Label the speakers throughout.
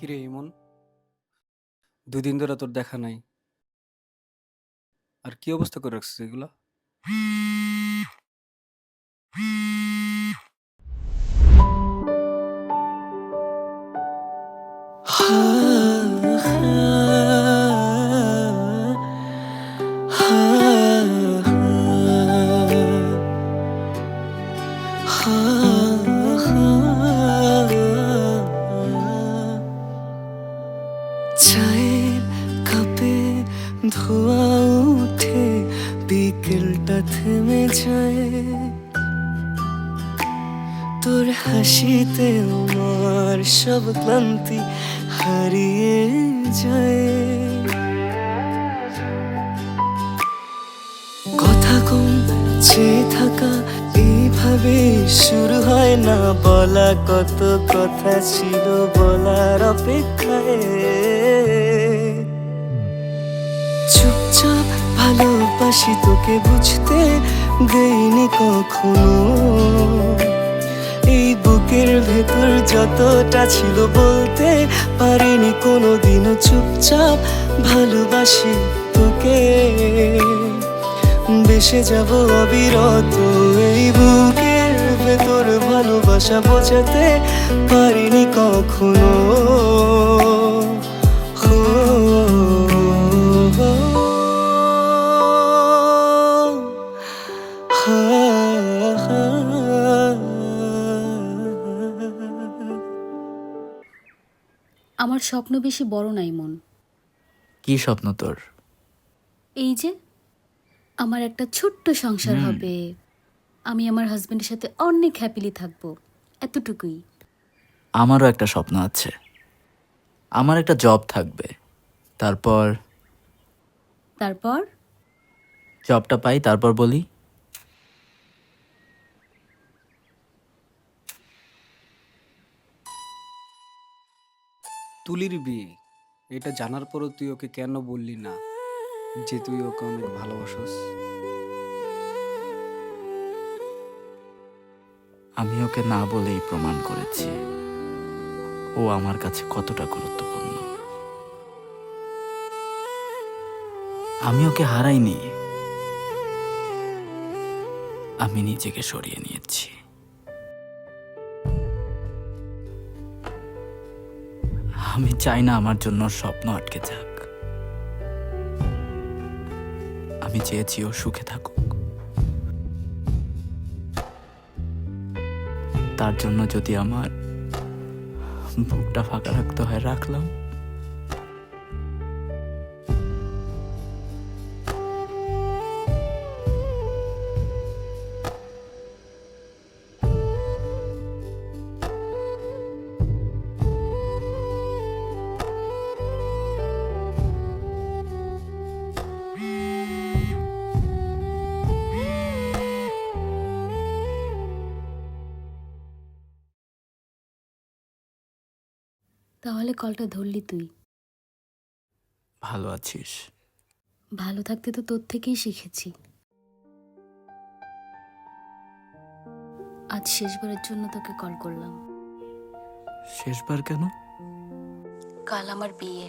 Speaker 1: কিরে ইমন, 2 দিন ধরে তোর দেখা নাই। আর কি অবস্থা করে রাখছিস এগুলা?
Speaker 2: চায়ের কাপে ধোয়া উঠে বিকেলটা থেমে যায়, তোর হাসিতে আমার সব ক্লান্তি হারিয়ে যায়। কথা কম চেয়ে থাকা এইভাবে শুরু হয় না, বলা কত কথা ছিল বলার অপেক্ষায়। চুপচাপ ভালোবাসি তোকে, বুঝতে দেইনি কখনো। এই বুকের ভেতর যতটা ছিল বলতে পারিনি কোনোদিনও। চুপচাপ ভালোবাসি তোকে, বেসে যাব অবিরত। এই বুকের ভেতর ভালোবাসা বোঝাতে পারিনি কখনো।
Speaker 3: আমার স্বপ্ন বেশি বড় নাই মন।
Speaker 4: কি স্বপ্ন তোর?
Speaker 3: এই যে আমার একটা ছোট্ট সংসার হবে, আমি আমার হাজবেন্ডের সাথে অনেক হ্যাপিলি থাকবো, এতটুকুই।
Speaker 4: আমারও একটা স্বপ্ন আছে, আমার একটা জব থাকবে। তারপর
Speaker 3: তারপর
Speaker 4: জবটা পাই, তারপর বলি।
Speaker 1: তুলির বিয়ে, এটা জানার পরও তুই ওকে কেন বললি না যে তুই ওকে অনেক ভালোবাসস?
Speaker 4: আমি ওকে না বলেই প্রমাণ করেছি ও আমার কাছে কতটা গুরুত্বপূর্ণ। আমি ওকে হারাইনি, আমি নিজেকে সরিয়ে নিয়েছি। আমি চাই না আমার জন্য ওর স্বপ্ন আটকে যাক। আমি চেয়েছি ও সুখে থাকুক। তার জন্য যদি আমার বুকটা ফাঁকা রাখতে হয়, রাখলাম।
Speaker 3: তাহলে কলটা ধরলি তুই?
Speaker 4: ভালো আছিস?
Speaker 3: ভালো থাকতে তো তোর থেকেই শিখেছি। আজ শেষবারের জন্য তোকে কল করলাম।
Speaker 4: শেষবার কেন?
Speaker 3: কাল আমার বিয়ে।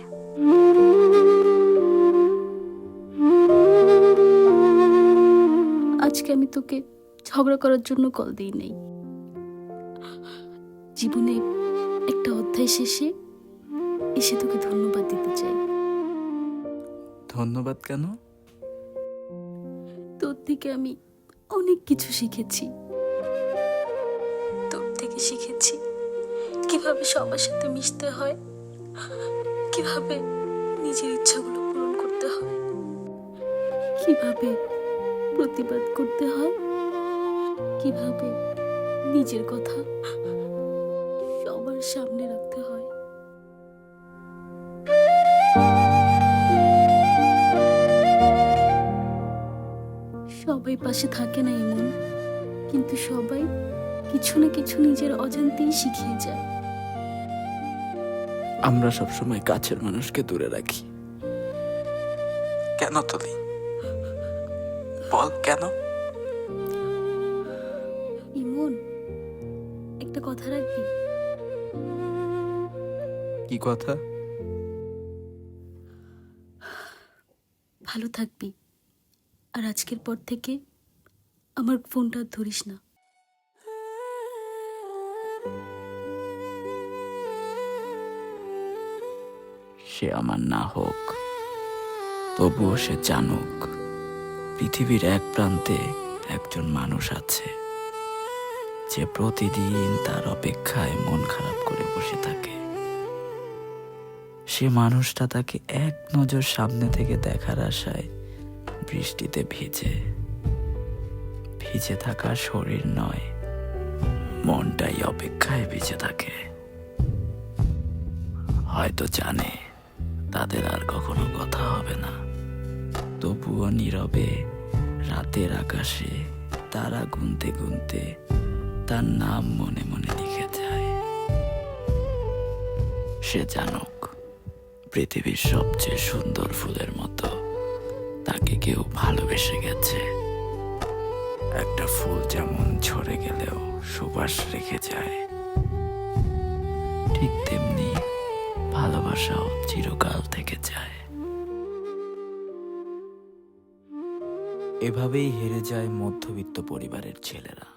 Speaker 3: আজকে আমি তোকে ঝগড়া করার জন্য কল দিই নাই। জীবনে একটা অধ্যায় শেষে এসে তোকে ধন্যবাদ দিতে চাই।
Speaker 4: ধন্যবাদ কেন?
Speaker 3: তোর থেকে আমি অনেক কিছু শিখেছি। তোর থেকে শিখেছি কিভাবে সবার সাথে মিশতে হয়, কিভাবে নিজের ইচ্ছাগুলো পূরণ করতে হয়, কিভাবে প্রতিবাদ করতে হয়, কিভাবে নিজের কথা সবার সামনে রাখতে হয়। সবাই পাশে থাকে না এমন, কিন্তু সবাই কিছু না কিছু নিজের অজান্তেই শিখিয়ে যায়।
Speaker 4: আমরা সবসময় কাছের মানুষকে দূরে রাখি কেন? তুলি বল কেন?
Speaker 3: ইমন, একটা কথা রাখবি?
Speaker 4: কি কথা?
Speaker 3: ভালো থাকবি, আর আজকের পর থেকে আমার ফোনটা আর ধরিস না।
Speaker 4: সে আমার না হোক, তবুও সে জানুক পৃথিবীর এক প্রান্তে একজন মানুষ আছে যে প্রতিদিন তার অপেক্ষায় মন খারাপ করে বসে থাকে। সে মানুষটা তাকে এক নজর সামনে থেকে দেখার আশায় বৃষ্টিতে ভিজে ভিজে থাকা শরীর নয়, মনটাই অপেক্ষায় ভিজে থাকে। হয়তো জানে তাদের আর কখনো কথা হবে না, তবুও নীরবে রাতের আকাশে তারা গুনতে গুনতে তার নাম মনে মনে লিখে যায়। সে জানুক পৃথিবীর সবচেয়ে সুন্দর ফুলের মতো তাকে কেউ ভালোবেসে গেছে। একটা ফুল যেমন ঝরে গেলেও সুবাস রেখে যায়, ঠিক তেমনি ভালোবাসাও চিরকাল থেকে যায়। এভাবেই হেরে যায় মধ্যবিত্ত পরিবারের ছেলেরা।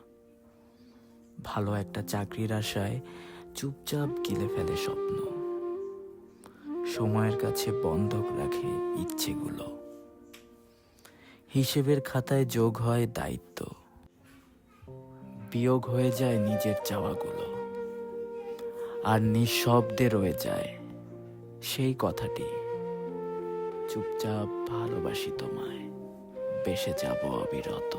Speaker 4: ভালো একটা চাকরির আশায় চুপচাপ গিলে ফেলে স্বপ্ন, সময়ের কাছে বন্ধক রাখে ইচ্ছেগুলো। হিসেবের খাতায় যোগ হয় দায়িত্ব, বিয়োগ হয়ে যায় নিজের চাওয়াগুলো, আর নিঃশব্দে রয়ে যায় সেই কথাটি, চুপচাপ ভালোবাসি তোমায়, বেসে যাব অবিরত।